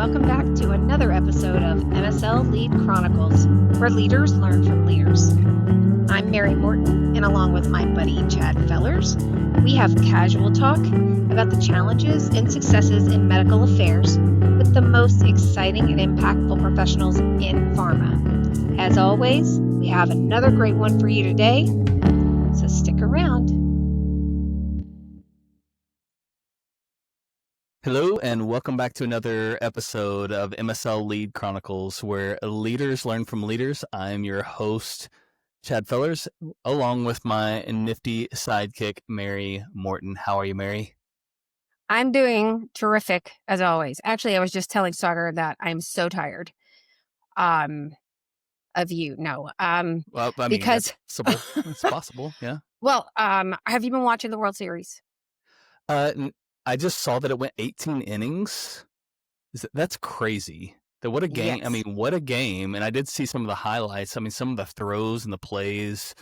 welcome back to another episode of MSL Lead Chronicles, where leaders learn from leaders. I'm Mary Morton, and along with my buddy Chad Fellers, we have casual talk about the challenges and successes in medical affairs with the most exciting and impactful professionals in pharma. As always, we have another great one for you today, so stick around. Hello, and welcome back to another episode of MSL Lead Chronicles, where leaders learn from leaders. I'm your host, Chad Fellers, along with my nifty sidekick, Mary Morton. How are you, Mary? I'm doing terrific, as always. Actually, I was just telling Sagar that I'm so tired of you. No. Well, I mean, because that's possible. It's possible, yeah. Well, have you been watching the World Series? I just saw that it went 18 innings. That's crazy. What a game. Yes. I mean, what a game. And I did see some of the highlights. I mean, some of the throws and the plays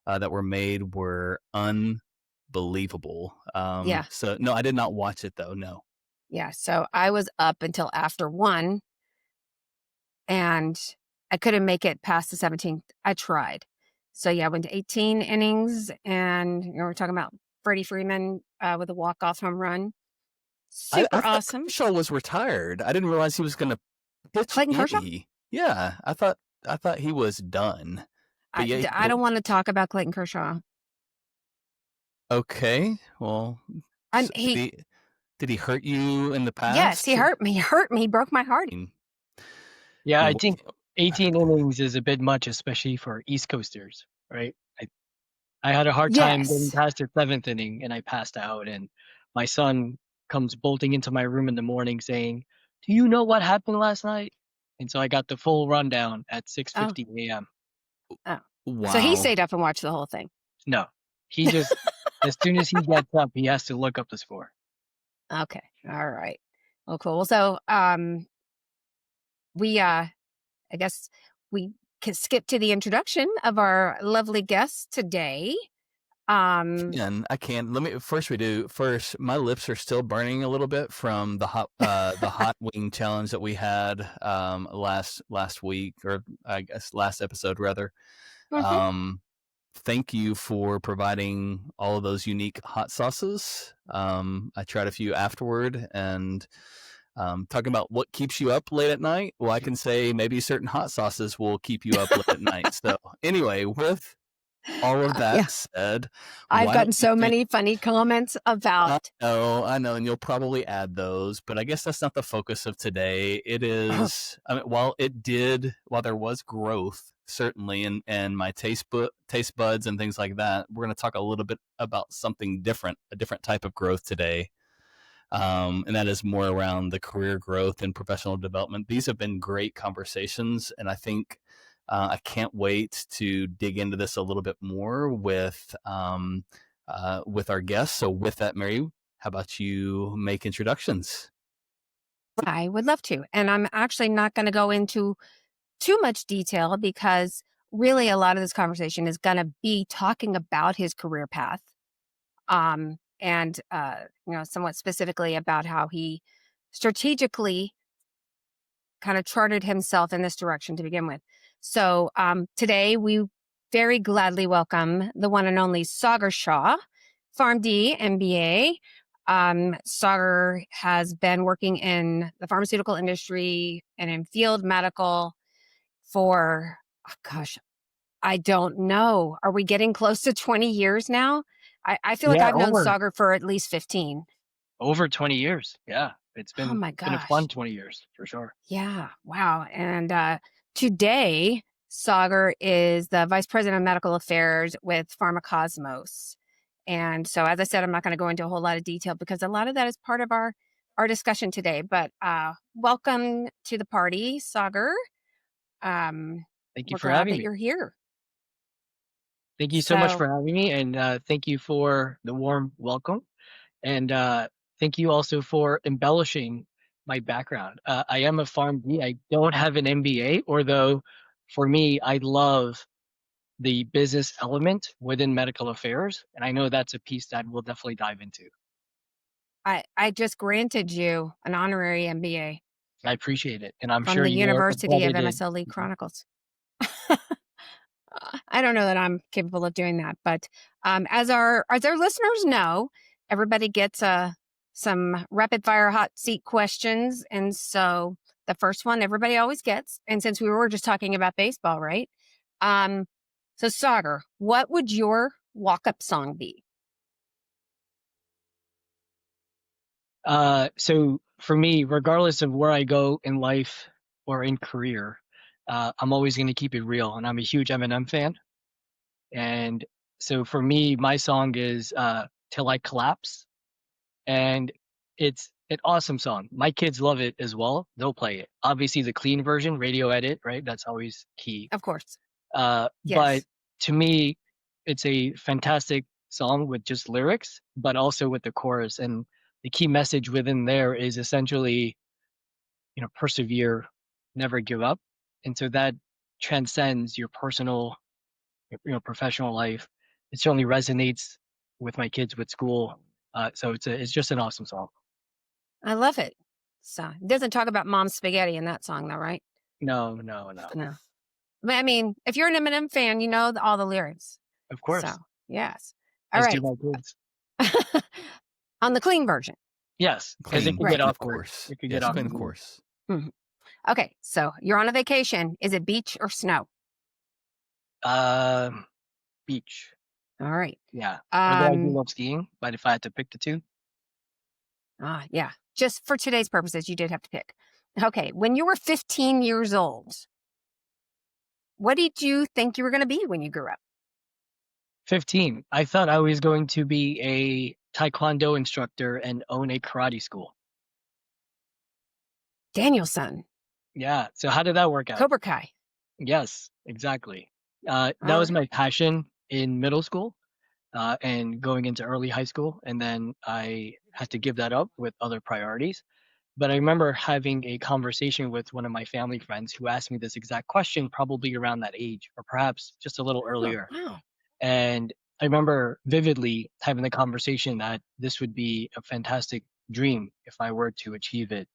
that were made were unbelievable. Yeah. So, no, I did not watch it, though. No. Yeah. So I was up until after 1, and I couldn't make it past the 17th. I tried. So, yeah, I went to 18 innings, and we're talking about Freddie Freeman with a walk-off home run. Super I thought awesome. Kershaw was retired. I didn't realize he was going to pitch. Clayton Kershaw? Yeah, I thought he was done. I don't want to talk about Clayton Kershaw. Okay, well, did he hurt you in the past? Yes, he hurt me. He broke my heart. Yeah, I think 18 innings is a bit much, especially for East Coasters, right? I had a hard time getting past the 7th inning, and I passed out. And my son comes bolting into my room in the morning saying, "Do you know what happened last night?" And so I got the full rundown at 6:50 a.m. Oh, wow! So he stayed up and watched the whole thing. No, he just as soon as he gets up, he has to look up the score. Okay, all right. Well, cool. So, I guess we can skip to the introduction of our lovely guest today. And I can. Let me first. My lips are still burning a little bit from the hot wing challenge that we had last week, or I guess last episode rather. Mm-hmm. Thank you for providing all of those unique hot sauces. I tried a few afterward, and talking about what keeps you up late at night. Well, I can say maybe certain hot sauces will keep you up late at night. So anyway, with all of that said, I've gotten so many funny comments about. I know, and you'll probably add those, but I guess that's not the focus of today. It is, I mean, while there was growth, certainly, and my taste buds and things like that, we're going to talk a little bit about something different, a different type of growth today. And that is more around the career growth and professional development. These have been great conversations, and I think I can't wait to dig into this a little bit more with our guests. So with that, Mary, how about you make introductions? I would love to. And I'm actually not going to go into too much detail, because really a lot of this conversation is going to be talking about his career path. And somewhat specifically about how he strategically kind of charted himself in this direction to begin with. So today we very gladly welcome the one and only Sagar Shah, PharmD, MBA. Sagar has been working in the pharmaceutical industry and in field medical for, I don't know. Are we getting close to 20 years now? I feel like I've known Sagar for at least 15. Over 20 years. Yeah. It's been, oh my been a fun 20 years for sure. Yeah. Wow. And today, Sagar is the Vice President of Medical Affairs with Pharmacosmos. And so, as I said, I'm not going to go into a whole lot of detail because a lot of that is part of our discussion today. But welcome to the party, Sagar. Thank you for having me. That you're here. Thank you so much for having me, and thank you for the warm welcome, and thank you also for embellishing my background. I am a PharmD. I don't have an MBA, although for me, I love the business element within medical affairs, and I know that's a piece that we'll definitely dive into. I just granted you an honorary MBA. I appreciate it, and I'm from sure the your University brother of did. MSLE Mhm. Chronicles. I don't know that I'm capable of doing that, but as our listeners know, everybody gets some rapid fire hot seat questions, and so the first one everybody always gets, and since we were just talking about baseball, right? Um, so Sagar, what would your walk up song be? So for me, regardless of where I go in life or in career, I'm always going to keep it real, and I'm a huge Eminem fan. And so for me, my song is "Till I Collapse," and it's an awesome song. My kids love it as well. They'll play it. Obviously, the clean version, radio edit, right? That's always key. Of course, But yes. to me, it's a fantastic song with just lyrics, but also with the chorus. And the key message within there is essentially, persevere, never give up. And so that transcends your personal, professional life. It certainly resonates with my kids with school. So it's just an awesome song. I love it. So it doesn't talk about mom's spaghetti in that song, though, right? No, no, no. No. But I mean, if you're an Eminem fan, you know all the lyrics. Of So, course. yes. All As do right. my kids. On the clean version. Yes, because it Clean, could get Right. clean, of awkward. course. It could get Yes, clean, of awkward. course. Mhm. Okay. So you're on a vacation. Is it beach or snow? Beach. All right. Yeah. Although I do Um, love skiing, but if I had to pick the two, yeah. Just for today's purposes, you did have to pick. Okay. When you were 15 years old, what did you think you were going to be when you grew up? 15. I thought I was going to be a taekwondo instructor and own a karate school. Danielson, Yeah. So how did that work out? Cobra Kai. Yes, exactly. That All was right. my passion in middle school, and going into early high school, and then I had to give that up with other priorities. But I remember having a conversation with one of my family friends who asked me this exact question probably around that age, or perhaps just a little Oh, earlier. wow. And I remember vividly having the conversation that this would be a fantastic dream if I were to achieve it,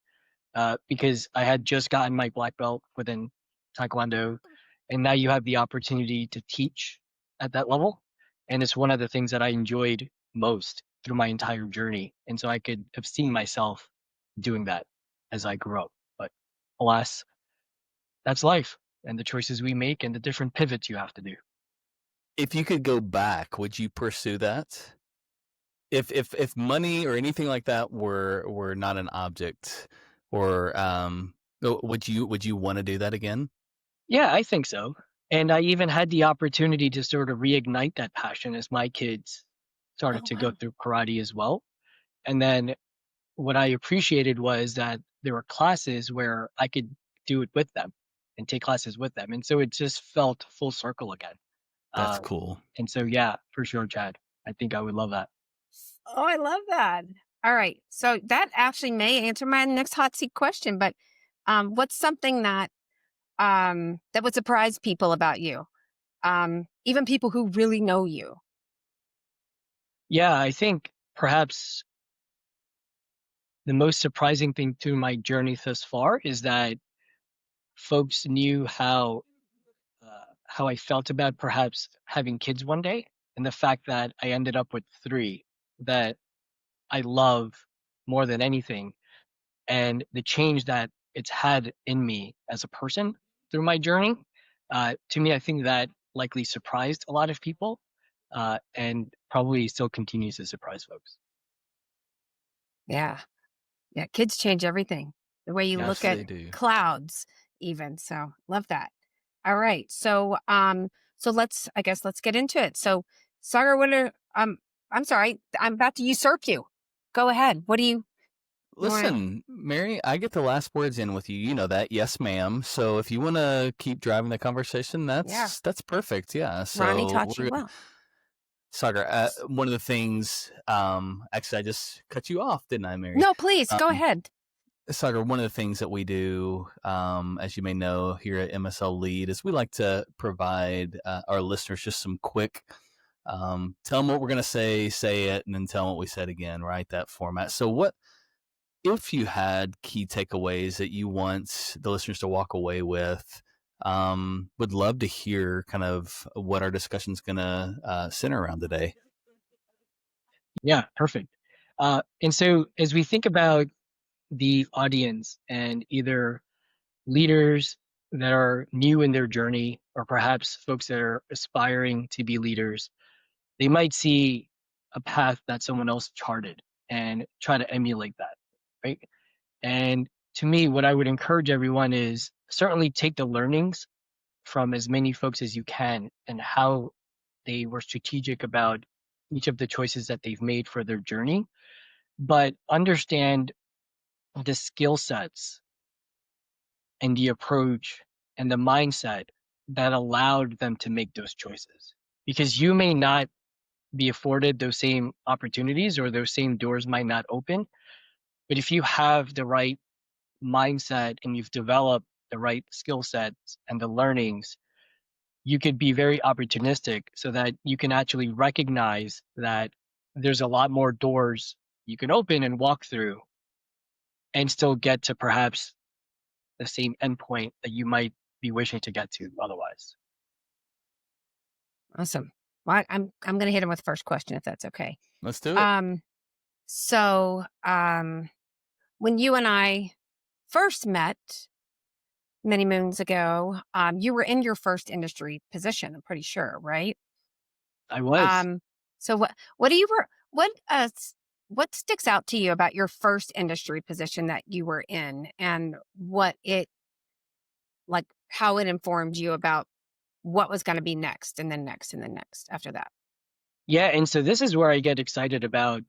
because I had just gotten my black belt within Taekwondo, and now you have the opportunity to teach at that level. And it's one of the things that I enjoyed most through my entire journey. And so I could have seen myself doing that as I grew up. But alas, that's life and the choices we make and the different pivots you have to do. If you could go back, would you pursue that? If money or anything like that were not an object, or would you want to do that again? Yeah, I think so. And I even had the opportunity to sort of reignite that passion as my kids started Oh, to go wow. through karate as well. And then what I appreciated was that there were classes where I could do it with them and take classes with them. And so it just felt full circle again. That's Uh, cool. and so, yeah, for sure, Chad. I think I would love that. Oh, I love that. All right. So that actually may answer my next hot seat question, but what's something that would surprise people about you? Even people who really know you. Yeah, I think perhaps the most surprising thing to my journey thus far is that folks knew how I felt about perhaps having kids one day, and the fact that I ended up with 3 that I love more than anything, and the change that it's had in me as a person through my journey. To me, I think that likely surprised a lot of people, and probably still continues to surprise folks. Yeah. Yeah. Kids change everything. The way you look Yes, at they do. clouds, even. So love that. All right. So let's get into it. So Sagar, I'm sorry, I'm about to usurp you. Go ahead. What do you want to Listen, Mary, I get the last words in with you. You know that. Yes, ma'am. So if you want to keep driving the conversation, yeah. that's perfect. Yeah. Ronnie So taught you well. Sagar, one of the things, actually, I just cut you off, didn't I, Mary? No, please go Um, ahead. Sagar, one of the things that we do, as you may know here at MSL Lead, is we like to provide our listeners just some quick, tell them what we're going to say it, and then tell them what we said again, right? That format. So what, if you had key takeaways that you want the listeners to walk away with, would love to hear kind of what our discussion's going to center around today. Yeah, perfect. And so as we think about the audience and either leaders that are new in their journey or perhaps folks that are aspiring to be leaders, they might see a path that someone else charted and try to emulate that, right? And to me, what I would encourage everyone is certainly take the learnings from as many folks as you can and how they were strategic about each of the choices that they've made for their journey, but understand the skill sets and the approach and the mindset that allowed them to make those choices. Because you may not be afforded those same opportunities or those same doors might not open. But if you have the right mindset and you've developed the right skill sets and the learnings, you could be very opportunistic so that you can actually recognize that there's a lot more doors you can open and walk through and still get to perhaps the same endpoint that you might be wishing to get to otherwise. Awesome. Well, I'm going to hit him with the first question if that's okay. Let's do it. Um, so when you and I first met many moons ago, you were in your first industry position, I'm pretty sure, right? I was. So what do you were what sticks out to you about your first industry position that you were in, and what it like how it informed you about what was going to be next and then next and then next after that? Yeah, and so this is where I get excited about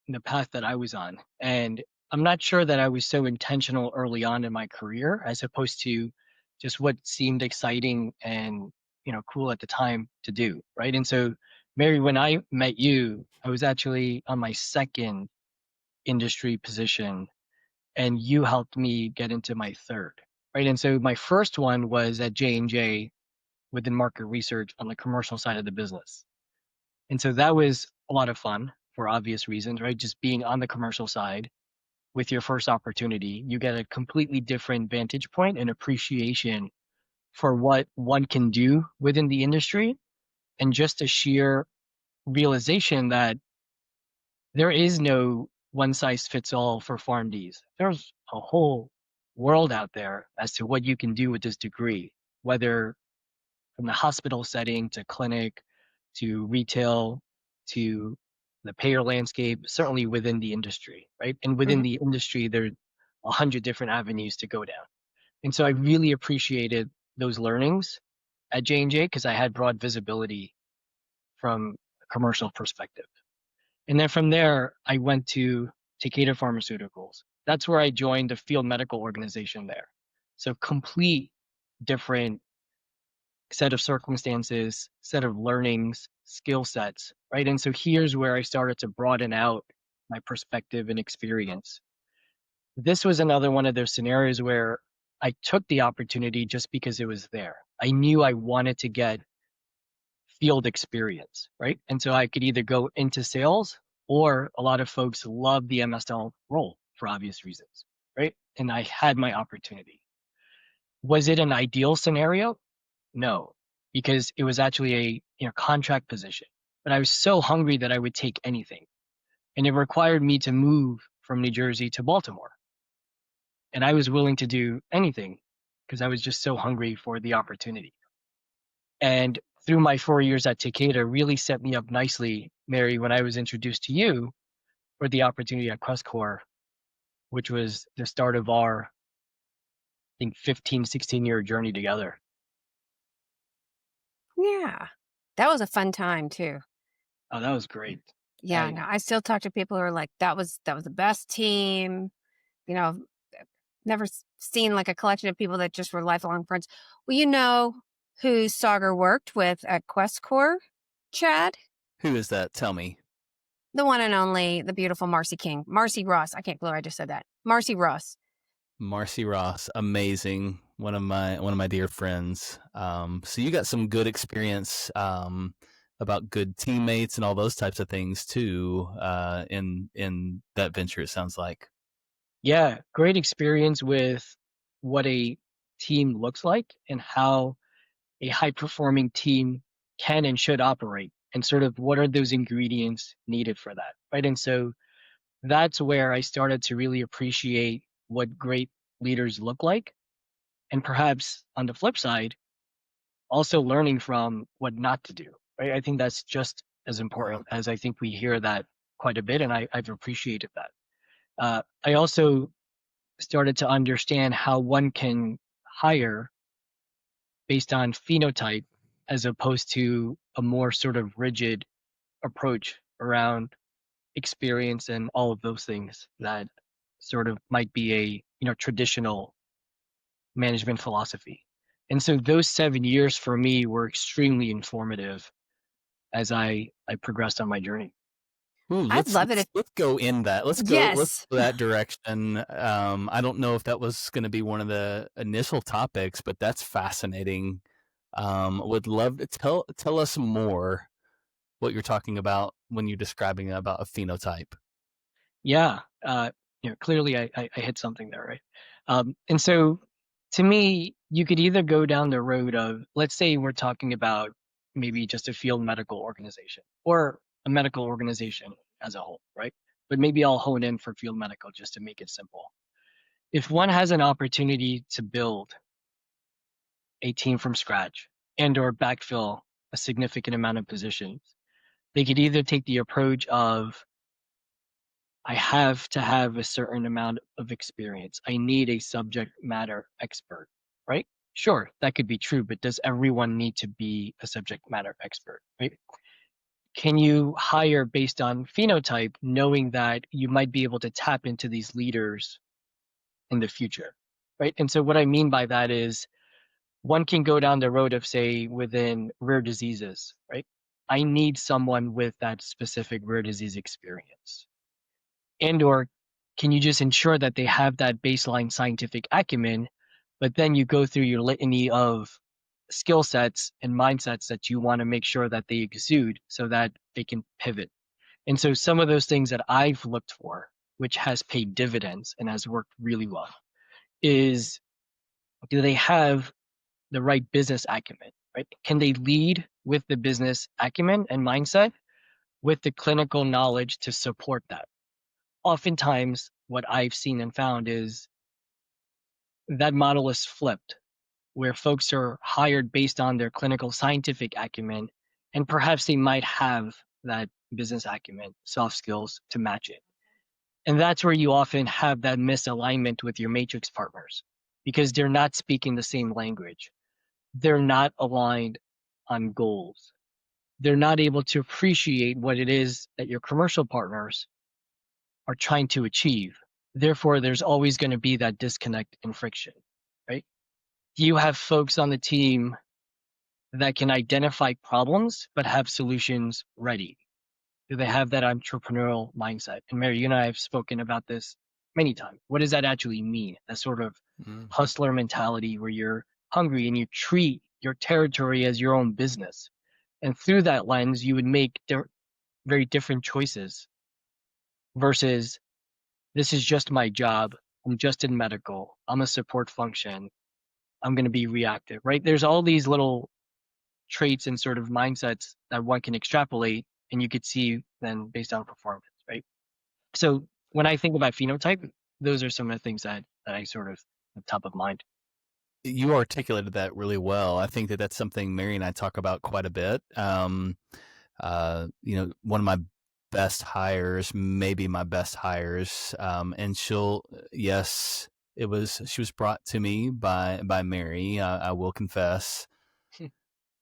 the path that I was on. And I'm not sure that I was so intentional early on in my career as opposed to just what seemed exciting and, cool at the time to do, right? And so Mary, when I met you, I was actually on my second industry position and you helped me get into my third, right? And so my first one was at J&J within market research on the commercial side of the business. And so that was a lot of fun for obvious reasons, right? Just being on the commercial side with your first opportunity, you get a completely different vantage point and appreciation for what one can do within the industry and just a sheer realization that there is no one size fits all for PharmDs. There's a whole world out there as to what you can do with this degree, whether from the hospital setting to clinic to retail to the payer landscape, certainly within the industry, right? And within Mhm. the industry, there are 100 different avenues to go down. And so I really appreciated those learnings at J&J because I had broad visibility from a commercial perspective. And then from there, I went to Takeda Pharmaceuticals. That's where I joined the field medical organization there. So complete different set of circumstances, set of learnings, skill sets, right? And so here's where I started to broaden out my perspective and experience. This was another one of those scenarios where I took the opportunity just because it was there. I knew I wanted to get field experience, right? And so I could either go into sales or a lot of folks love the MSL role for obvious reasons, right? And I had my opportunity. Was it an ideal scenario? No, because it was actually a contract position. But I was so hungry that I would take anything. And it required me to move from New Jersey to Baltimore. And I was willing to do anything because I was just so hungry for the opportunity. And through my 4 years at Takeda really set me up nicely, Mary, when I was introduced to you for the opportunity at QuestCore, which was the start of our, I think, 15, 16-year journey together. Yeah. That was a fun time too. Oh, that was great. Yeah, no, I still talk to people who are like, that was the best team. You know, never seen like a collection of people that just were lifelong friends. Well, you know who Sagar worked with at QuestCore, Chad? Who is that? Tell me. The one and only, the beautiful Marcy King. Marcy Ross. I can't believe I just said that. Marcy Ross. Marcy Ross, amazing. One of my dear friends. So you got some good experience about good teammates and all those types of things too in that venture. It sounds like. Yeah, great experience with what a team looks like and how a high performing team can and should operate, and sort of what are those ingredients needed for that, right? And so that's where I started to really appreciate what great leaders look like. And perhaps on the flip side, also learning from what not to do, right? I think that's just as important, as I think we hear that quite a bit, and I've appreciated that. I also started to understand how one can hire based on phenotype as opposed to a more sort of rigid approach around experience and all of those things that sort of might be a traditional management philosophy. And so those 7 years for me were extremely informative as I progressed on my journey. Ooh, I'd let's love it let's if let's go in that. Let's yes. go that direction. I don't know if that was going to be one of the initial topics, but that's fascinating. Would love to tell us more what you're talking about when you're describing about a phenotype. Yeah, clearly I hit something there, right? And so to me, you could either go down the road of, let's say we're talking about maybe just a field medical organization or a medical organization as a whole, right? But maybe I'll hone in for field medical just to make it simple. If one has an opportunity to build a team from scratch and or backfill a significant amount of positions, they could either take the approach of I have to have a certain amount of experience. I need a subject matter expert, right? Sure, that could be true, but does everyone need to be a subject matter expert, right? Can you hire based on phenotype, knowing that you might be able to tap into these leaders in the future, right? And so what I mean by that is one can go down the road of, say, within rare diseases, right? I need someone with that specific rare disease experience. And or can you just ensure that they have that baseline scientific acumen, but then you go through your litany of skill sets and mindsets that you want to make sure that they exude so that they can pivot. And so some of those things that I've looked for, which has paid dividends and has worked really well, is do they have the right business acumen, right? Can they lead with the business acumen and mindset with the clinical knowledge to support that? Oftentimes, what I've seen and found is that model is flipped, where folks are hired based on their clinical scientific acumen, and perhaps they might have that business acumen, soft skills to match it. And that's where you often have that misalignment with your matrix partners because they're not speaking the same language. They're not aligned on goals. They're not able to appreciate what it is that your commercial partners are trying to achieve. Therefore, there's always going to be that disconnect and friction, right? Do you have folks on the team that can identify problems but have solutions ready? Do they have that entrepreneurial mindset? And Mary, you and I have spoken about this many times. What does that actually mean? That sort of Mm. hustler mentality where you're hungry and you treat your territory as your own business. And through that lens, you would make very different choices versus this is just my job. I'm just in medical. I'm a support function. I'm going to be reactive, right? There's all these little traits and sort of mindsets that one can extrapolate and you could see then based on performance, right? So when I think about phenotype, those are some of the things that I sort of have top of mind. You articulated that really well. I think that that's something Mary and I talk about quite a bit. One of my best hires, maybe my best hires, and yes, she was brought to me by Mary. I will confess,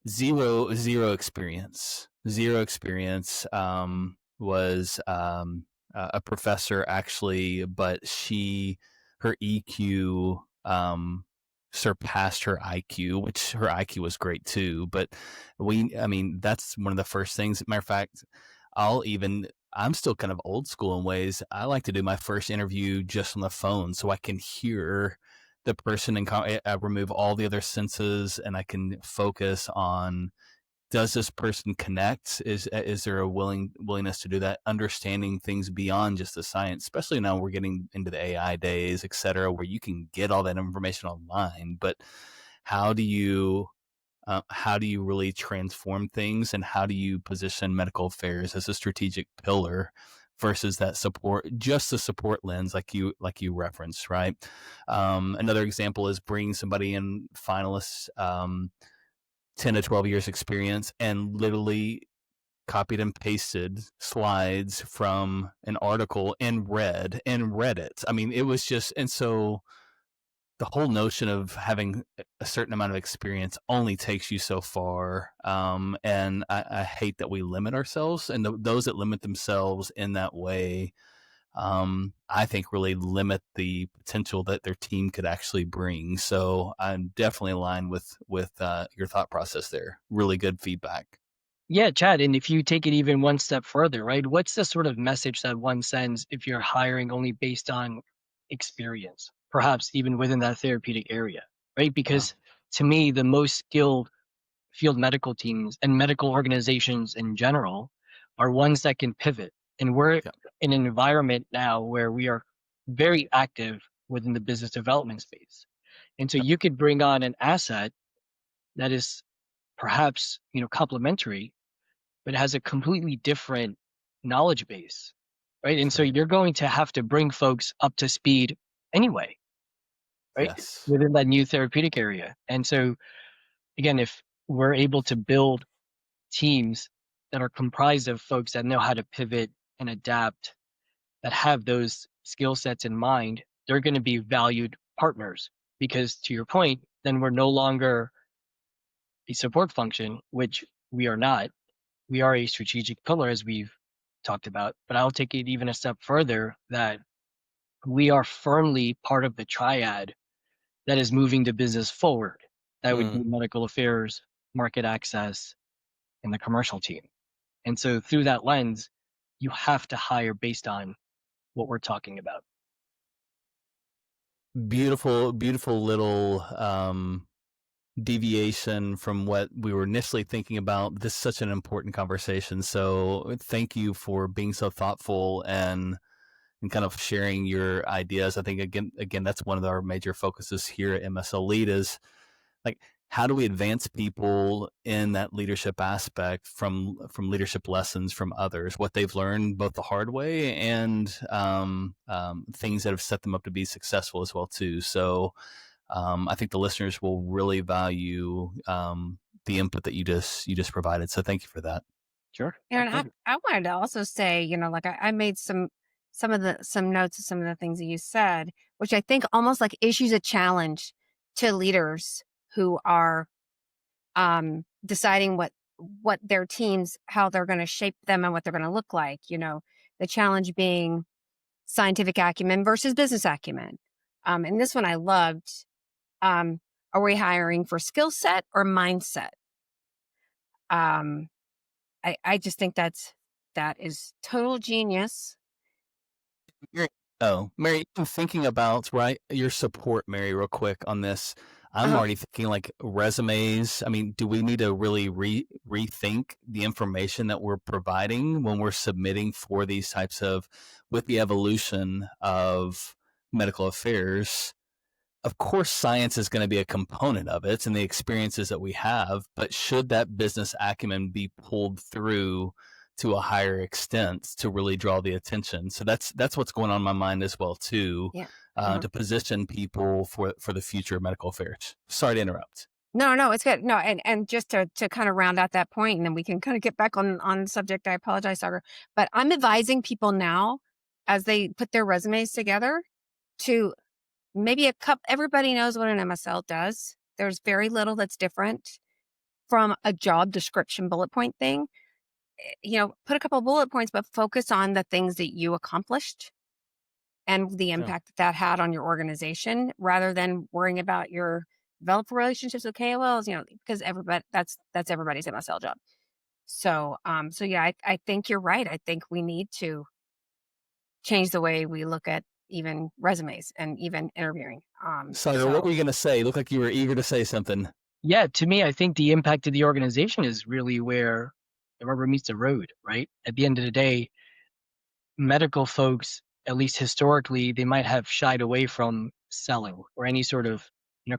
zero experience, zero experience. Was a professor actually, but her EQ surpassed her IQ, which her IQ was great too. But I mean, that's one of the first things. Matter of fact, I'm still kind of old school in ways. I like to do my first interview just on the phone so I can hear the person and I remove all the other senses and I can focus on does this person connect? Is there a willingness to do that? Understanding things beyond just the science, especially now we're getting into the AI days, et cetera, where you can get all that information online. But how do you really transform things, and how do you position medical affairs as a strategic pillar versus that support, just the support lens, like you referenced, right? Another example is bringing somebody in, finalists, 10 to 12 years experience, and literally copied and pasted slides from an article and read it. I mean, it was just, and so the whole notion of having a certain amount of experience only takes you so far. And I hate that we limit ourselves, and those that limit themselves in that way, I think really limit the potential that their team could actually bring. So I'm definitely aligned with your thought process there. Really good feedback. Yeah, Chad, and if you take it even one step further, right? What's the sort of message that one sends if you're hiring only based on experience, perhaps even within that therapeutic area, right? Yeah. Because to me, the most skilled field medical teams and medical organizations in general are ones that can pivot. And we're Yeah. in an environment now where we are very active within the business development space. And so Yep. you could bring on an asset that is perhaps, complementary, but has a completely different knowledge base, right? And That's so right. you're going to have to bring folks up to speed anyway, right? Yes. Within that new therapeutic area. And so again, if we're able to build teams that are comprised of folks that know how to pivot and adapt, that have those skill sets in mind, they're going to be valued partners. Because to your point, then we're no longer a support function, which we are not. We are a strategic pillar, as we've talked about. But I'll take it even a step further that we are firmly part of the triad that is moving the business forward. That would be Mm. medical affairs, market access, and the commercial team. And so through that lens, you have to hire based on what we're talking about. Beautiful, beautiful little deviation from what we were initially thinking about. This is such an important conversation. So thank you for being so thoughtful and kind of sharing your ideas. I think again, that's one of our major focuses here at MSL Lead is like, how do we advance people in that leadership aspect from leadership lessons from others, what they've learned both the hard way and things that have set them up to be successful as well too. So I think the listeners will really value the input that you just provided. So thank you for that. Sure. My And pleasure. I wanted to also say, like I made some notes of some of the things that you said, which I think almost like issues a challenge to leaders who are deciding what their teams, how they're going to shape them and what they're going to look like. The challenge being scientific acumen versus business acumen. And this one I loved. Are we hiring for skill set or mindset? Um, I just think that is total genius. Mary, I'm thinking about, right, your support, Mary, real quick on this. I'm Uh-huh. already thinking like resumes. I mean, do we need to really rethink the information that we're providing when we're submitting for these types of, with the evolution of medical affairs? Of course, science is going to be a component of it and the experiences that we have, but should that business acumen be pulled through to a higher extent to really draw the attention? So that's what's going on in my mind as well too, Yeah. Uh-huh. to position people for the future of medical affairs. Sorry to interrupt. No, it's good. No, and just to kind of round out that point, and then we can kind of get back on the subject. I apologize, Sagar, but I'm advising people now as they put their resumes together to maybe a cup. Everybody knows what an MSL does. There's very little that's different from a job description bullet point thing. Put a couple of bullet points, but focus on the things that you accomplished and the Yeah. impact that that had on your organization, rather than worrying about your developer relationships with KOLs. Because that's everybody's MSL job. So yeah, I think you're right. I think we need to change the way we look at even resumes and even interviewing. Sagar, what were So you going to say? Looked like you were eager to say something. Yeah, to me, I think the impact of the organization is really where the rubber meets the road, right? At the end of the day, medical folks, at least historically, they might have shied away from selling or any sort of,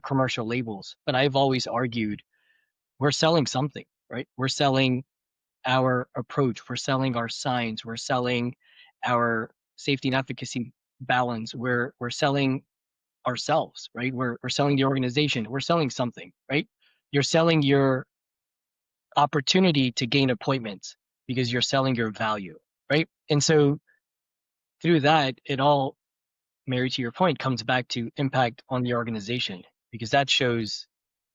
commercial labels. But I've always argued we're selling something, right? We're selling our approach, we're selling our science, we're selling our safety and efficacy balance, we're selling ourselves, right? We're selling the organization, we're selling something, right? You're selling your opportunity to gain appointments because you're selling your value, right? And so through that, it all, Mary, to your point, comes back to impact on the organization because that shows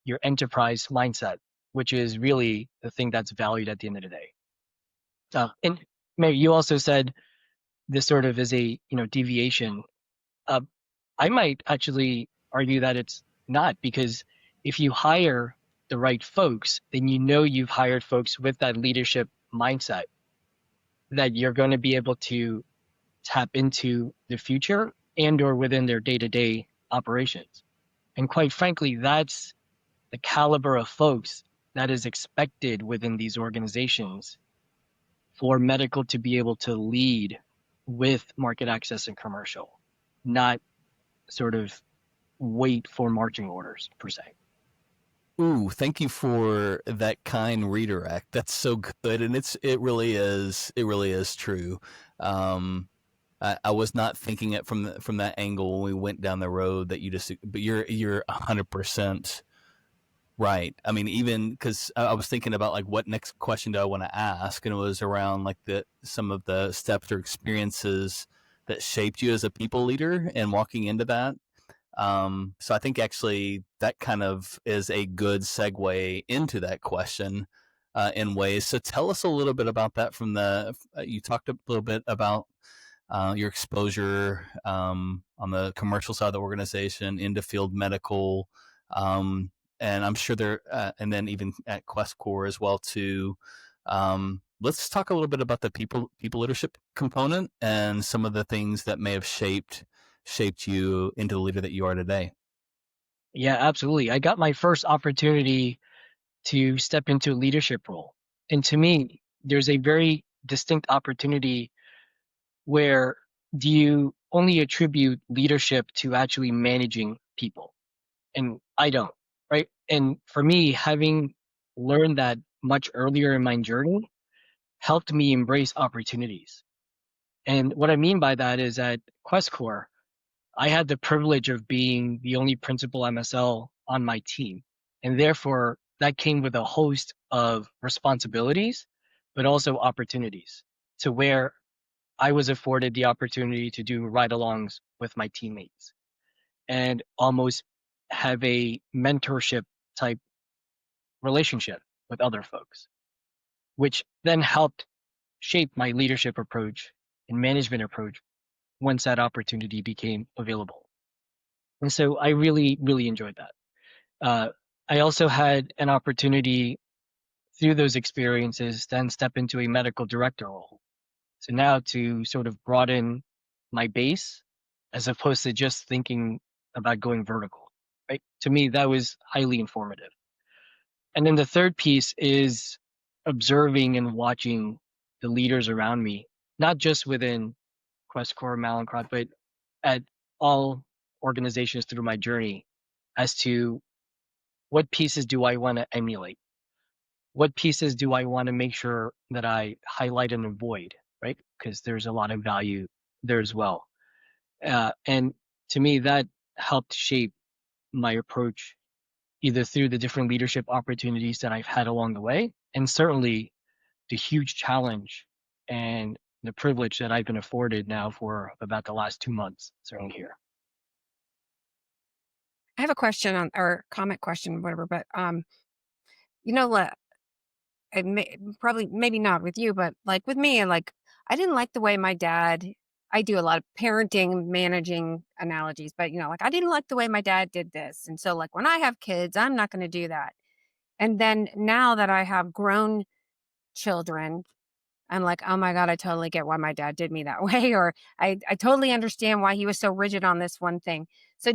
your enterprise mindset, which is really the thing that's valued at the end of the day. And Mary, you also said this sort of is a deviation. Uh, I might actually argue that it's not because if you hire the right folks, then you've hired folks with that leadership mindset that you're going to be able to tap into the future and or within their day-to-day operations. And quite frankly, that's the caliber of folks that is expected within these organizations for medical to be able to lead with market access and commercial, not sort of wait for marching orders per se. Ooh, thank you for that kind redirect. That's so good, and it really is true. Um, I was not thinking it from that angle when we went down the road that you just, but you're 100% right. I mean, even because I was thinking about like what next question do I want to ask, and it was around like some of the steps or experiences that shaped you as a people leader and walking into that. So I think actually that kind of is a good segue into that question in ways. So tell us a little bit about that you talked a little bit about your exposure on the commercial side of the organization into field medical. Um, and I'm sure and then even at QuestCore as well too. Let's talk a little bit about the people leadership component and some of the things that may have shaped you into the leader that you are today. Yeah, absolutely. I got my first opportunity to step into a leadership role. And to me, there's a very distinct opportunity where do you only attribute leadership to actually managing people? And I don't, right? And for me, having learned that much earlier in my journey helped me embrace opportunities. And what I mean by that is at QuestCore, I had the privilege of being the only principal MSL on my team. And therefore, that came with a host of responsibilities, but also opportunities to where I was afforded the opportunity to do ride alongs with my teammates and almost have a mentorship type relationship with other folks, which then helped shape my leadership approach and management approach once that opportunity became available. And so I really, really enjoyed that. Uh, I also had an opportunity through those experiences then step into a medical director role. So now to sort of broaden my base as opposed to just thinking about going vertical, right? To me, that was highly informative. And then the third piece is observing and watching the leaders around me, not just within QuestCore, Mallinckrodt, but at all organizations through my journey as to what pieces do I want to emulate? What pieces do I want to make sure that I highlight and avoid, right? Because there's a lot of value there as well. And to me, that helped shape my approach either through the different leadership opportunities that I've had along the way, and certainly the huge challenge and the privilege that I've been afforded now for about the last 2 months, certainly here. I have a question on or comment question, whatever, but you know what? Probably maybe not with you, but like with me, like I didn't like the way my dad. I do a lot of parenting, managing analogies, but like I didn't like the way my dad did this, and so like when I have kids, I'm not going to do that. And then now that I have grown children, I'm like, oh my god, I totally get why my dad did me that way, or I totally understand why he was so rigid on this one thing. So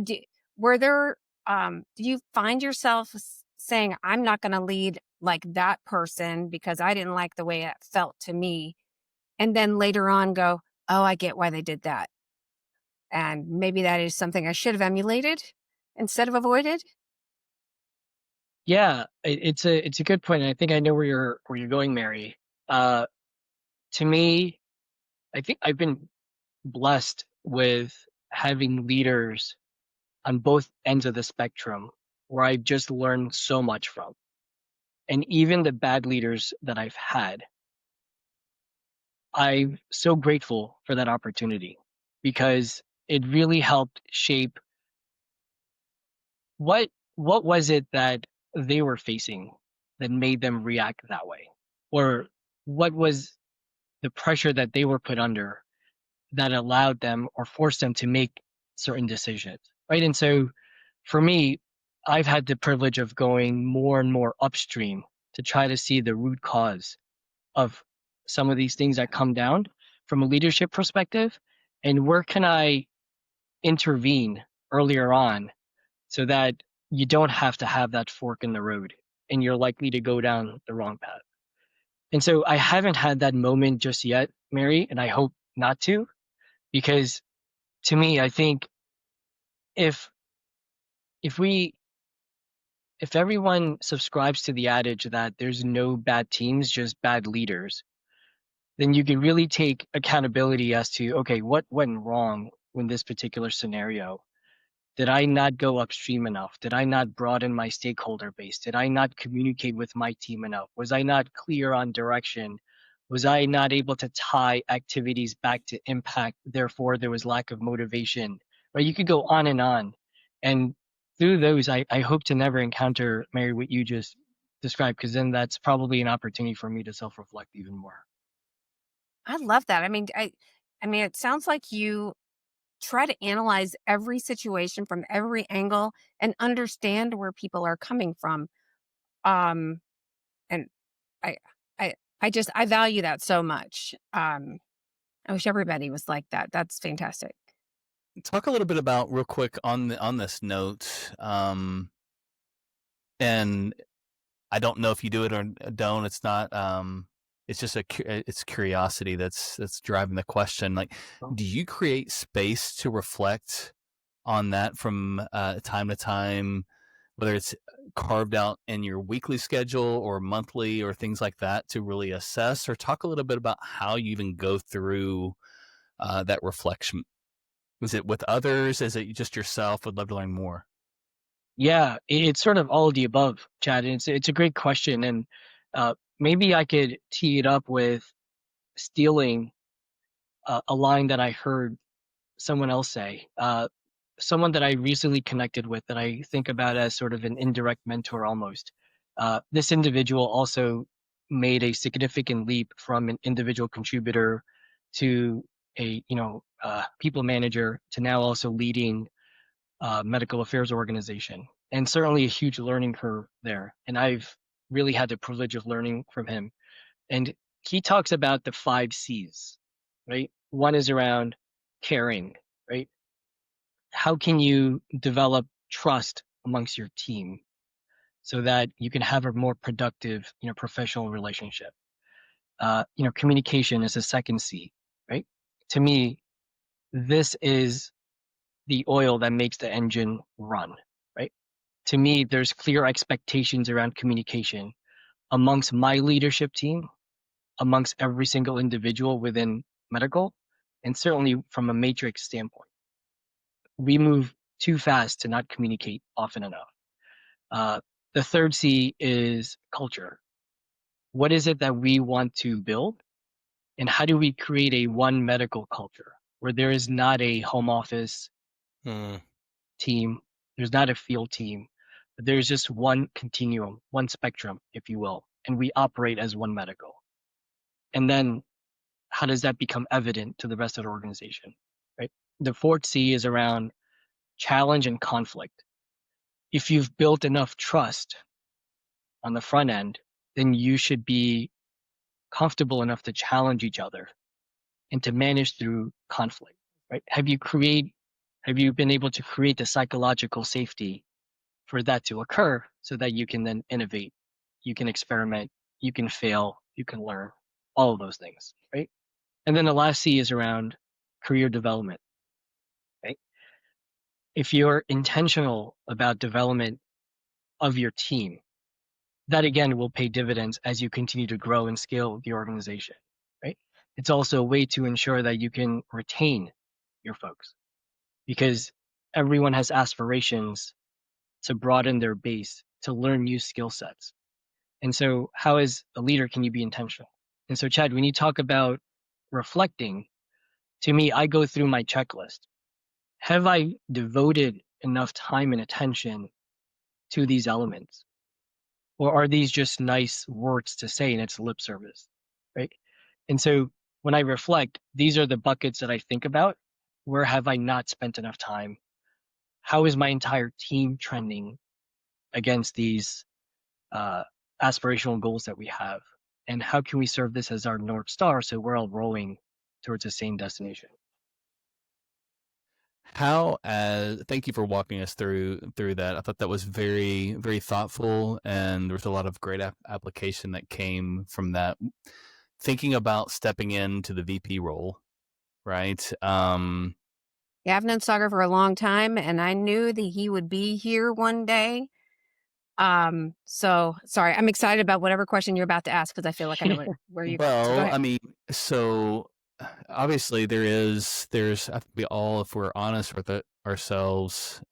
were there? Do you find yourself saying, I'm not going to lead like that person because I didn't like the way it felt to me. And then later on go, oh, I get why they did that. And maybe that is something I should have emulated instead of avoided. Yeah, it's a good point. And I think I know where you're going, Mary. Uh, to me, I think I've been blessed with having leaders on both ends of the spectrum where I've just learned so much from. And even the bad leaders that I've had, I'm so grateful for that opportunity because it really helped shape what what was it that they were facing that made them react that way? Or what was the pressure that they were put under that allowed them or forced them to make certain decisions, right? And so for me, I've had the privilege of going more and more upstream to try to see the root cause of some of these things that come down from a leadership perspective, and where can I intervene earlier on so that you don't have to have that fork in the road and you're likely to go down the wrong path. And so I haven't had that moment just yet, Mary, and I hope not to, because to me, I think if if we if everyone subscribes to the adage that there's no bad teams, just bad leaders, then you can really take accountability as to, okay, what went wrong in this particular scenario? Did I not go upstream enough? Did I not broaden my stakeholder base? Did I not communicate with my team enough? Was I not clear on direction? Was I not able to tie activities back to impact? Therefore, there was lack of motivation. Right? You could go on and on. And through those, I hope to never encounter, Mary, what you just described, because then that's probably an opportunity for me to self reflect even more. I love that. I mean, it sounds like you try to analyze every situation from every angle and understand where people are coming from. Um, and I, I value that so much. I wish everybody was like that. That's fantastic. Talk a little bit about real quick on this note, and I don't know if you do it or don't. It's not. It's just it's curiosity that's driving the question. Like, Oh. do you create space to reflect on that from time to time, whether it's carved out in your weekly schedule or monthly or things like that to really assess, or talk a little bit about how you even go through that reflection? Is it with others? Is it just yourself? Would love to learn more. Yeah, it's sort of all of the above, Chad. And it's a great question, and maybe I could tee it up with stealing a line that I heard someone else say. Someone that I recently connected with that I think about as sort of an indirect mentor almost. This individual also made a significant leap from an individual contributor to a people manager to now also leading medical affairs organization, and certainly a huge learning curve there. And I've really had the privilege of learning from him. And he talks about the 5 C's, right? One is around caring, right? How can you develop trust amongst your team so that you can have a more productive, professional relationship? Communication is a second C, right? To me, this is the oil that makes the engine run, right? To me, there's clear expectations around communication amongst my leadership team, amongst every single individual within medical, and certainly from a matrix standpoint. We move too fast to not communicate often enough. Uh, the third C is culture. What is it that we want to build? And how do we create a one medical culture where there is not a home office Hmm. team, there's not a field team, but there's just one continuum, one spectrum, if you will, and we operate as one medical. And then how does that become evident to the rest of the organization, right? The fourth C is around challenge and conflict. If you've built enough trust on the front end, then you should be comfortable enough to challenge each other and to manage through conflict, right? Have you been able to create the psychological safety for that to occur so that you can then innovate, you can experiment, you can fail, you can learn, all of those things, right? And then the last C is around career development, right? If you're intentional about development of your team, that again will pay dividends as you continue to grow and scale the organization, right? It's also a way to ensure that you can retain your folks because everyone has aspirations to broaden their base, to learn new skill sets. And so, how as a leader can you be intentional? And so, Chad, when you talk about reflecting, to me, I go through my checklist. Have I devoted enough time and attention to these elements? Or are these just nice words to say and it's lip service? Right. And so when I reflect, these are the buckets that I think about. Where have I not spent enough time? How is my entire team trending against these uh, aspirational goals that we have? And how can we serve this as our North Star so we're all rowing towards the same destination? Thank you for walking us through that. I thought that was very, very thoughtful, and there was a lot of great application that came from that. Thinking about stepping into the VP role, right? Yeah, I've known Sagar for a long time, and I knew that he would be here one day. So sorry, I'm excited about whatever question you're about to ask because I feel like I know where you're going. So go Well, ahead. I mean, so obviously there's I think we all, if we're honest with ourselves,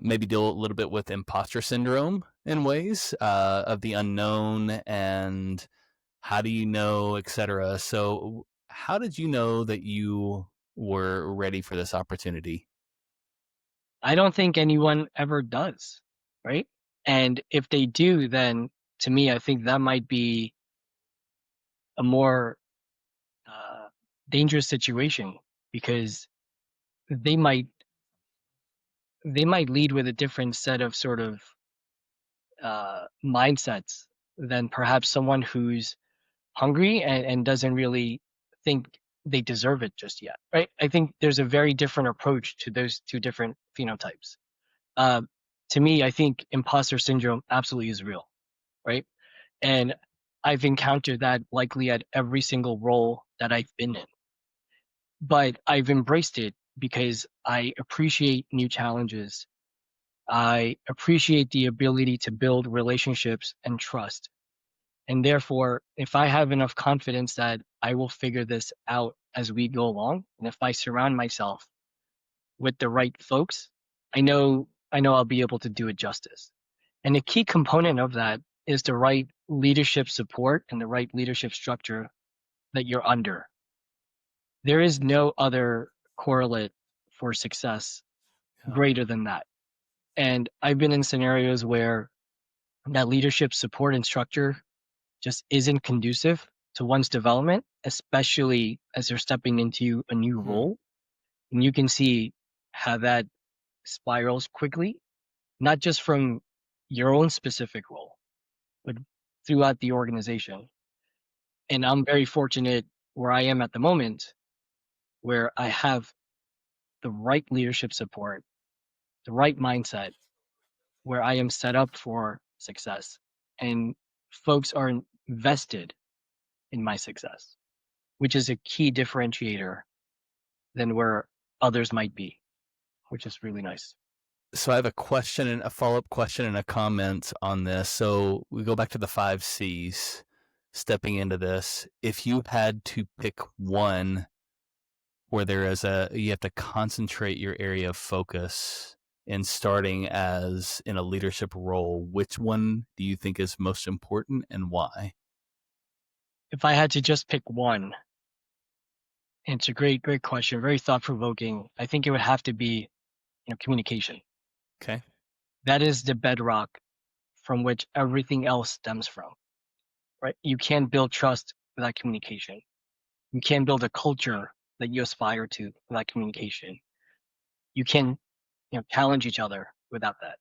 maybe deal a little bit with imposter syndrome in ways of the unknown and how do you know, etc. So, how did you know that you were ready for this opportunity? I don't think anyone ever does, right? And if they do, then to me, I think that might be a more uh, dangerous situation because they might they might lead with a different set of sort of mindsets than perhaps someone who's hungry and doesn't really think they deserve it just yet, right? I think there's a very different approach to those two different phenotypes. Uh, to me, I think imposter syndrome absolutely is real, right? And I've encountered that likely at every single role that I've been in. But I've embraced it because I appreciate new challenges. I appreciate the ability to build relationships and trust. And therefore, if I have enough confidence that I will figure this out as we go along, and if I surround myself with the right folks, I know I'll be able to do it justice. And a key component of that is the right leadership support and the right leadership structure that you're under. There is no other correlate for success Yeah. greater than that. And I've been in scenarios where that leadership support and structure just isn't conducive to one's development, especially as they're stepping into a new role. And you can see how that spirals quickly, not just from your own specific role, but throughout the organization. And I'm very fortunate where I am at the moment, where I have the right leadership support, the right mindset, where I am set up for success. And folks are invested in my success, which is a key differentiator than where others might be, which is really nice. So I have a question and a follow-up question and a comment on this. So we go back to the 5 C's, stepping into this. If you had to pick one where you have to concentrate your area of focus in starting as in a leadership role, which one do you think is most important and why? If I had to just pick one, and it's a great question, very thought provoking. I think it would have to be, communication. Okay. That is the bedrock from which everything else stems from, right? You can't build trust without communication. You can't build a culture that you aspire to without communication. You can, challenge each other without that.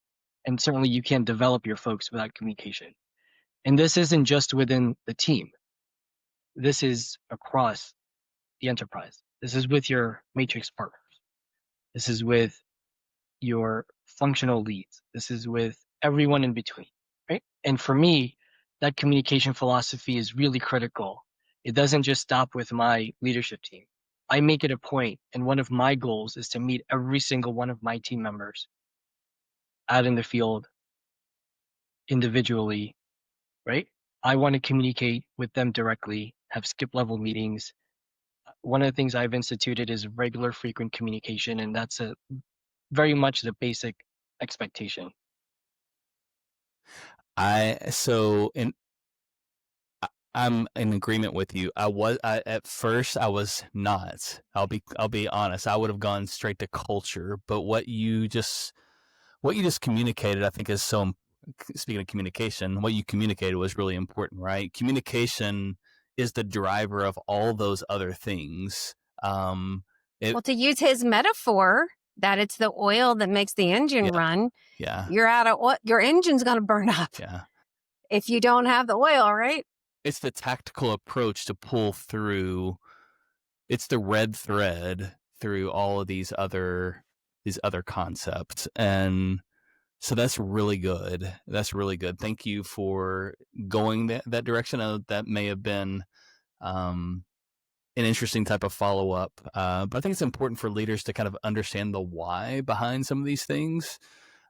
And certainly you can't develop your folks without communication. And this isn't just within the team. This is across the enterprise. This is with your matrix partners. This is with, your functional leads. This is with everyone in between, right? And for me, that communication philosophy is really critical. It doesn't just stop with my leadership team. I make it a point, and one of my goals is to meet every single one of my team members out in the field individually, right? I want to communicate with them directly, have skip level meetings. One of the things I've instituted is regular frequent communication, and that's a very much the basic expectation. I'm in agreement with you. At first I was not. I'll be honest. I would have gone straight to culture, but what you just communicated, I think, is so. Speaking of communication, what you communicated was really important, right? Communication is the driver of all those other things. Well, to use his metaphor, that it's the oil that makes the engine run. Yeah. You're out of oil. Your engine's going to burn up. Yeah. If you don't have the oil, right? It's the tactical approach to pull through. It's the red thread through all of these other concepts. And so that's really good. That's really good. Thank you for going that direction. That may have been an interesting type of follow up. But I think it's important for leaders to kind of understand the why behind some of these things.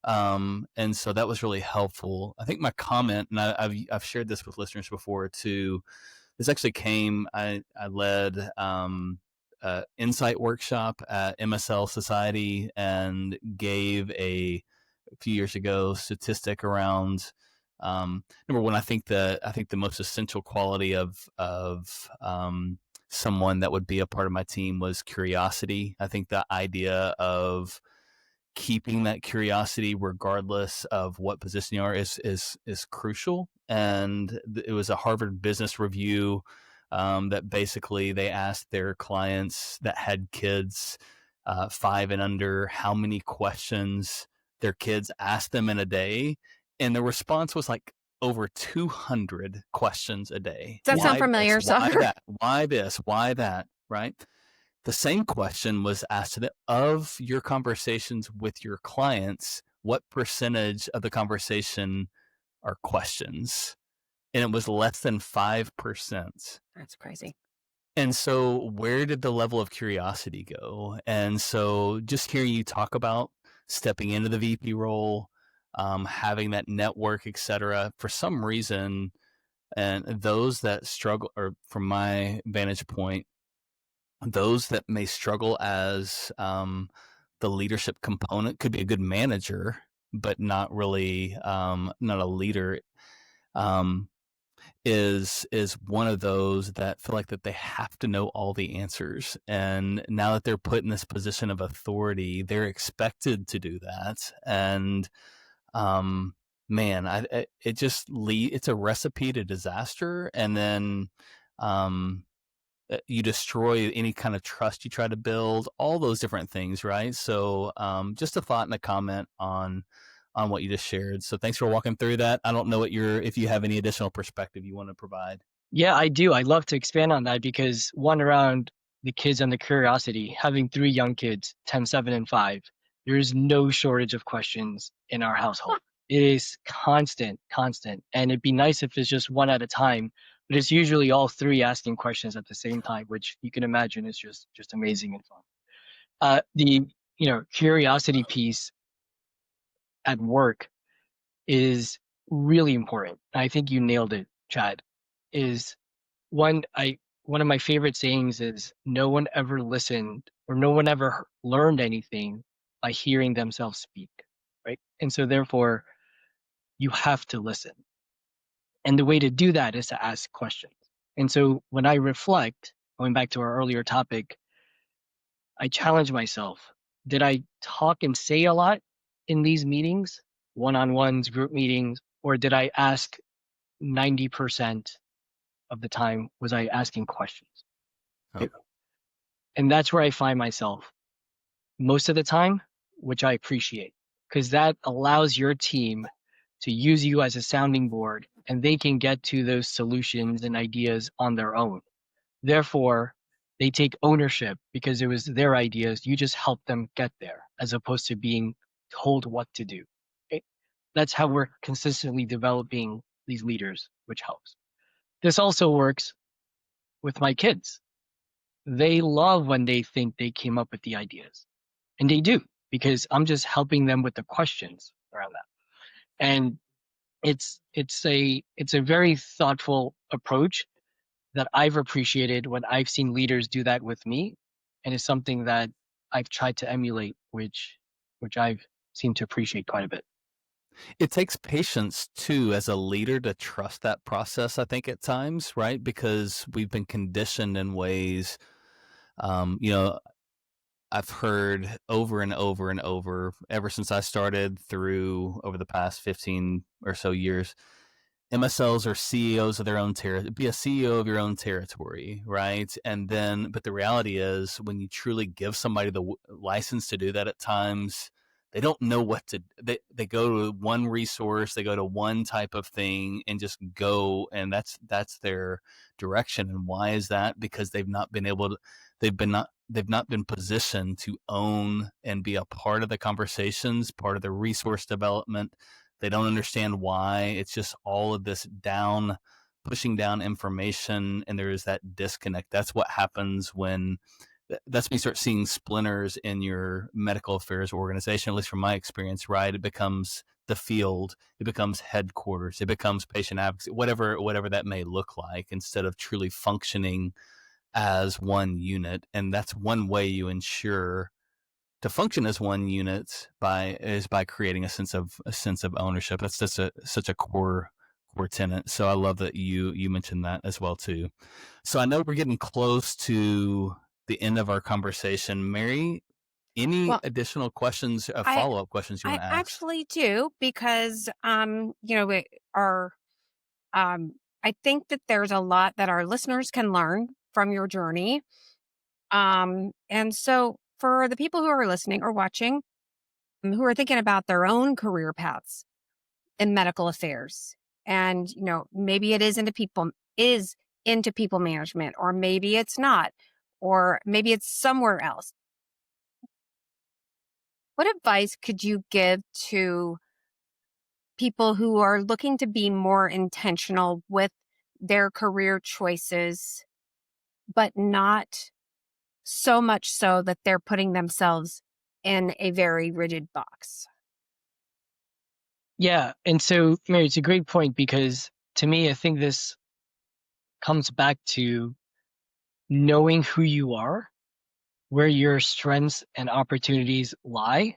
And so that was really helpful. I think my comment, and I've shared this with listeners before too. This actually came. I led insight workshop at MSL Society and gave a few years ago statistic around number one. I think the most essential quality of someone that would be a part of my team was curiosity. I think the idea of keeping that curiosity regardless of what position you are is crucial. And it was a Harvard Business Review that basically they asked their clients that had kids 5 and under how many questions their kids asked them in a day, and the response was like over 200 questions a day. Does that sound familiar, Sagar? Why that? Why this? Why that? Right? The same question was asked to them of your conversations with your clients. What percentage of the conversation are questions? And it was less than 5%. That's crazy. And so where did the level of curiosity go? And so just hearing you talk about stepping into the VP role, having that network, et cetera, for some reason, and those that struggle, or from my vantage point, those that may struggle as the leadership component, could be a good manager, but not really not a leader, is one of those that feel like that they have to know all the answers. And now that they're put in this position of authority, they're expected to do that. And man, it's a recipe to disaster. And then you destroy any kind of trust you try to build, all those different things, right? So just a thought and a comment on what you just shared. So thanks for walking through that. I don't know if you have any additional perspective you want to provide. Yeah, I do. I'd love to expand on that because one, around the kids and the curiosity, having 3 young kids, 10, 7, and 5, there is no shortage of questions in our household. It is constant. And it'd be nice if it's just one at a time, but it's usually all 3 asking questions at the same time, which you can imagine is just amazing and fun. The curiosity piece at work is really important. I think you nailed it, Chad. Is one of my favorite sayings is no one ever listened or no one ever learned anything by hearing themselves speak, right? And so therefore you have to listen. And the way to do that is to ask questions. And so when I reflect, going back to our earlier topic, I challenge myself. Did I talk and say a lot in these meetings, one-on-ones, group meetings, or did I ask 90% of the time was I asking questions? Oh. And that's where I find myself most of the time, which I appreciate, because that allows your team to use you as a sounding board and they can get to those solutions and ideas on their own. Therefore, they take ownership because it was their ideas. You just help them get there as opposed to being told what to do. Okay? That's how we're consistently developing these leaders, which helps. This also works with my kids. They love when they think they came up with the ideas. And they do, because I'm just helping them with the questions around that. And it's a very thoughtful approach that I've appreciated when I've seen leaders do that with me, and it's something that I've tried to emulate, which I've seemed to appreciate quite a bit. It takes patience too as a leader to trust that process, I think, at times, right? Because we've been conditioned in ways, you know, I've heard over and over and over ever since I started through over the past 15 or so years. MSLs are CEOs of their own territory. Be a CEO of your own territory, right? And then, but the reality is, when you truly give somebody the license to do that, at times they don't know what to. They go to one resource, they go to one type of thing, and just go, and that's their direction. And why is that? Because they've not been able to. They've not been positioned to own and be a part of the conversations, part of the resource development. They don't understand why. It's just all of this pushing down information, and there is that disconnect. That's what happens that's when you start seeing splinters in your medical affairs organization, at least from my experience, right? It becomes the field, it becomes headquarters, it becomes patient advocacy, whatever that may look like, instead of truly functioning as one unit. And that's one way you ensure to function as one unit by creating a sense of ownership. That's just such a core tenet. So I love that you mentioned that as well too. So I know we're getting close to the end of our conversation. Mary, any Well, additional questions, I follow up questions you I want to ask? actually do because we are I think that there's a lot that our listeners can learn from your journey. And so for the people who are listening or watching, who are thinking about their own career paths in medical affairs, and maybe it is into people management, or maybe it's not, or maybe it's somewhere else. What advice could you give to people who are looking to be more intentional with their career choices, but not so much so that they're putting themselves in a very rigid box? Yeah, and so Mary, it's a great point, because to me, I think this comes back to knowing who you are, where your strengths and opportunities lie,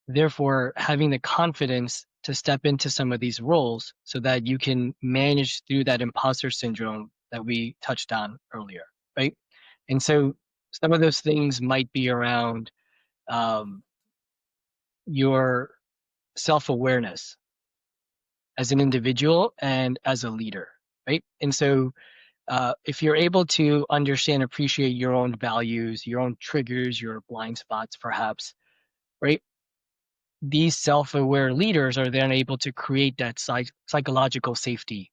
therefore having the confidence to step into some of these roles so that you can manage through that imposter syndrome that we touched on earlier, right? And so some of those things might be around um, your self-awareness as an individual and as a leader, right? And so if you're able to understand, appreciate your own values, your own triggers, your blind spots, perhaps, right? These self-aware leaders are then able to create that psychological safety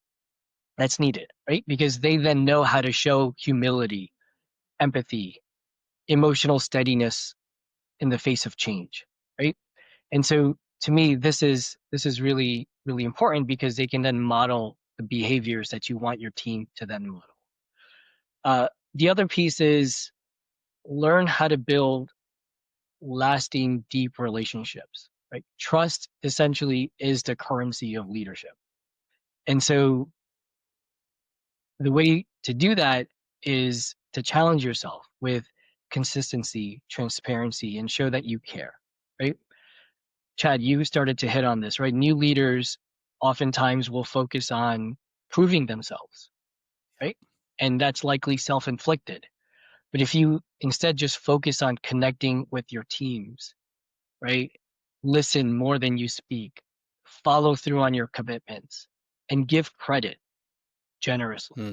that's needed, right? Because they then know how to show humility, empathy, emotional steadiness in the face of change, right? And so to me, this is really, really important, because they can then model the behaviors that you want your team to then model. The other piece is learn how to build lasting, deep relationships, right? Trust essentially is the currency of leadership. And so the way to do that is to challenge yourself with consistency, transparency, and show that you care, right? Chad, you started to hit on this, right? New leaders oftentimes will focus on proving themselves, right? And that's likely self-inflicted. But if you instead just focus on connecting with your teams, right? Listen more than you speak, follow through on your commitments, and give credit generously, Hmm.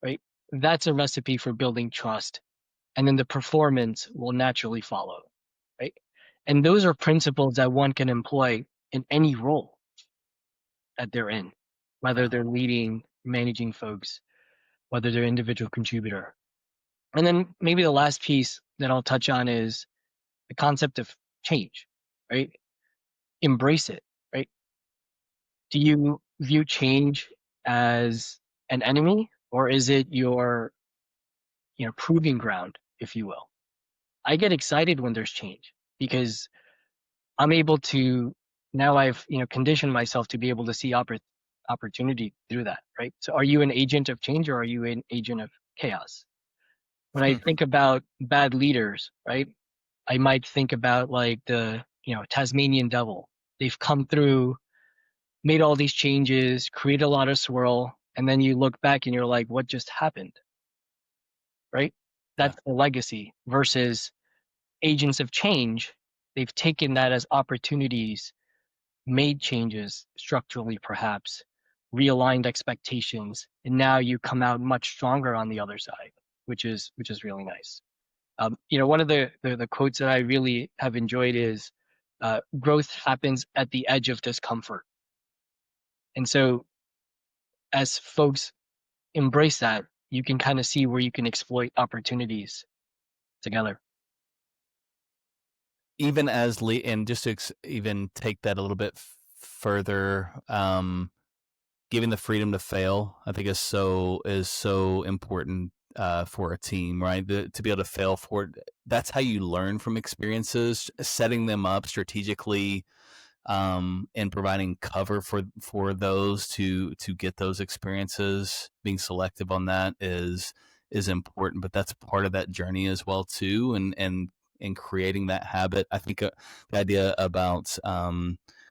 right? That's a recipe for building trust. And then the performance will naturally follow, right? And those are principles that one can employ in any role that they're in, whether Yeah. they're leading, managing folks, whether they're individual contributor. And then maybe the last piece that I'll touch on is the concept of change, right? Embrace it, right? Do you view change as an enemy, or is it your, proving ground, if you will? I get excited when there's change because I'm able to now I've, conditioned myself to be able to see opportunity through that, right? So are you an agent of change or are you an agent of chaos? When I think about bad leaders, right? I might think about like the, Tasmanian devil. They've come through, made all these changes, create a lot of swirl, and then you look back and you're like, what just happened? Right? Yeah. That's the legacy versus agents of change. They've taken that as opportunities, made changes structurally, perhaps, realigned expectations, and now you come out much stronger on the other side, which is really nice. One of the quotes that I really have enjoyed is, "Growth happens at the edge of discomfort." And so, as folks embrace that, you can kind of see where you can exploit opportunities together. Even as and just to even take that a little bit further, giving the freedom to fail, I think is so important for a team, right? To be able to fail for that's how you learn from experiences, setting them up strategically, and providing cover for those to get those experiences. Being selective on that is important, but that's part of that journey as well too, and creating that habit. I think the idea about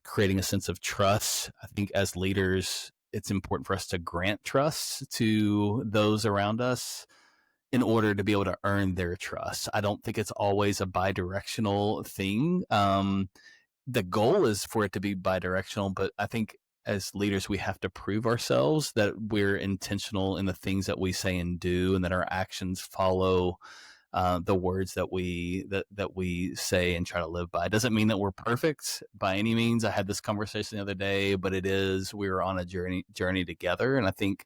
creating a sense of trust. I think as leaders, it's important for us to grant trust to those around us in order to be able to earn their trust. I don't think it's always a bi-directional thing. The goal is for it to be bi-directional, but I think as leaders, we have to prove ourselves that we're intentional in the things that we say and do, and that our actions follow the words that we say and try to live by. It doesn't mean that we're perfect by any means. I had this conversation the other day, but we're on a journey together, and I think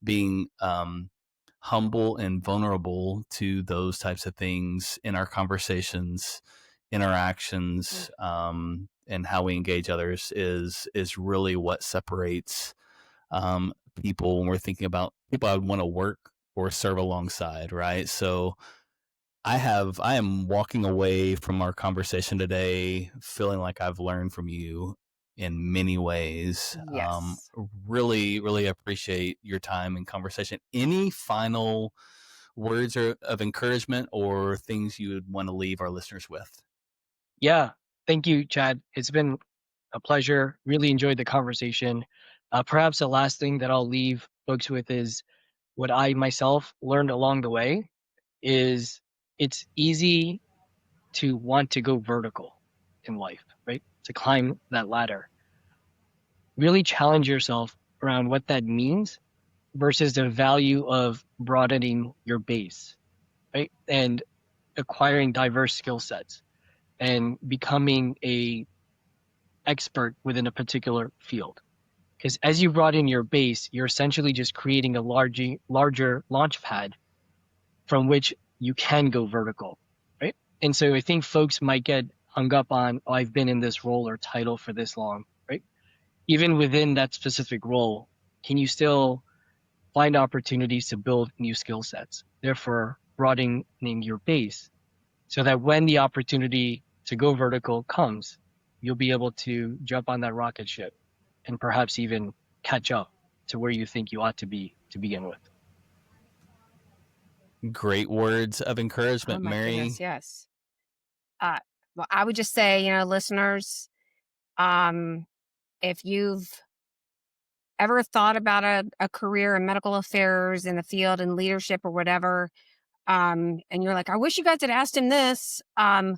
being humble and vulnerable to those types of things in our conversations, in our actions, and how we engage others is really what separates people when we're thinking about people I would want to work or serve alongside, right? So I am walking away from our conversation today feeling like I've learned from you in many ways. Yes. Really, really appreciate your time and conversation. Any final words of encouragement or things you would want to leave our listeners with? Yeah, thank you, Chad. It's been a pleasure. Really enjoyed the conversation. Perhaps the last thing that I'll leave folks with is what I myself learned along the way is it's easy to want to go vertical in life, right? To climb that ladder. Really challenge yourself around what that means versus the value of broadening your base, right? And acquiring diverse skill sets and becoming a expert within a particular field. Because as you broaden your base, you're essentially just creating a larger launch pad from which you can go vertical, right? And so I think folks might get hung up on, oh, I've been in this role or title for this long, right? Even within that specific role, can you still find opportunities to build new skill sets? Therefore, broadening your base so that when the opportunity to go vertical comes, you'll be able to jump on that rocket ship and perhaps even catch up to where you think you ought to be to begin with. Great words of Oh encouragement, my goodness, Mary. yes. Uh, well, I would just say, listeners, um, if you've ever thought about a career in medical affairs in the field and leadership or whatever, and you're like, I wish you guys had asked him this. I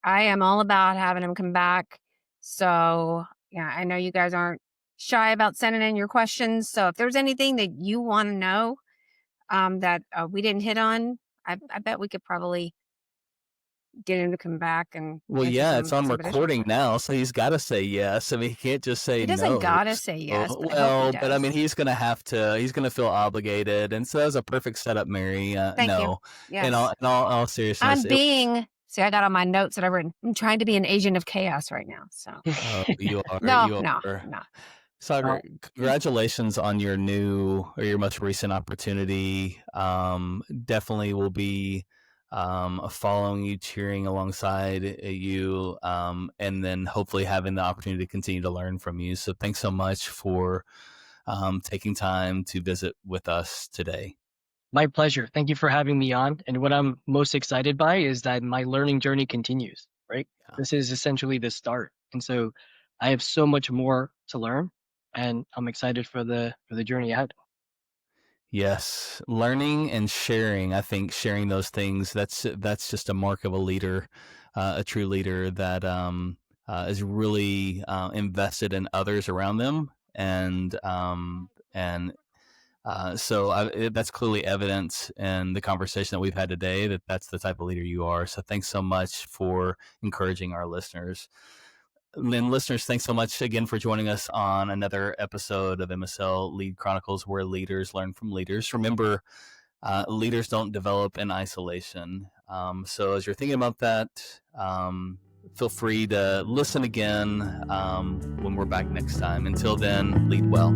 am all about having him come back. So yeah, I know you guys aren't shy about sending in your questions. So if there's anything that you want to know, that we didn't hit on, I bet we could probably get him to come back and Well, answer yeah, it's on some additional recording questions. now, so he's got to say yes. I mean, he can't just say He doesn't no. gotta say yes, So, but I hope he well, but I does. mean, he's going to feel obligated. And so that was a perfect setup, Mary. Thank you. No, Yes. in all I'm seriousness, it was, being See, I got on my notes that I've written. I'm trying to be an agent of chaos right now. So Oh, you are. no, You no, are. no. Uh, Sagar, congratulations on your new or your most recent opportunity. Definitely will be following you, cheering alongside you, and then hopefully having the opportunity to continue to learn from you. So thanks so much for taking time to visit with us today. My pleasure. Thank you for having me on. And what I'm most excited by is that my learning journey continues, right? Yeah. This is essentially the start. And so I have so much more to learn, and I'm excited for the journey ahead. Yes, learning and sharing. I think sharing those things, that's just a mark of a leader, a true leader that is really invested in others around them, and that's clearly evident in the conversation that we've had today. That's the type of leader you are. So thanks so much for encouraging our listeners. And listeners, thanks so much again for joining us on another episode of MSL Lead Chronicles, where leaders learn from leaders. Remember, leaders don't develop in isolation. So as you're thinking about that, feel free to listen again when we're back next time. Until then, lead well.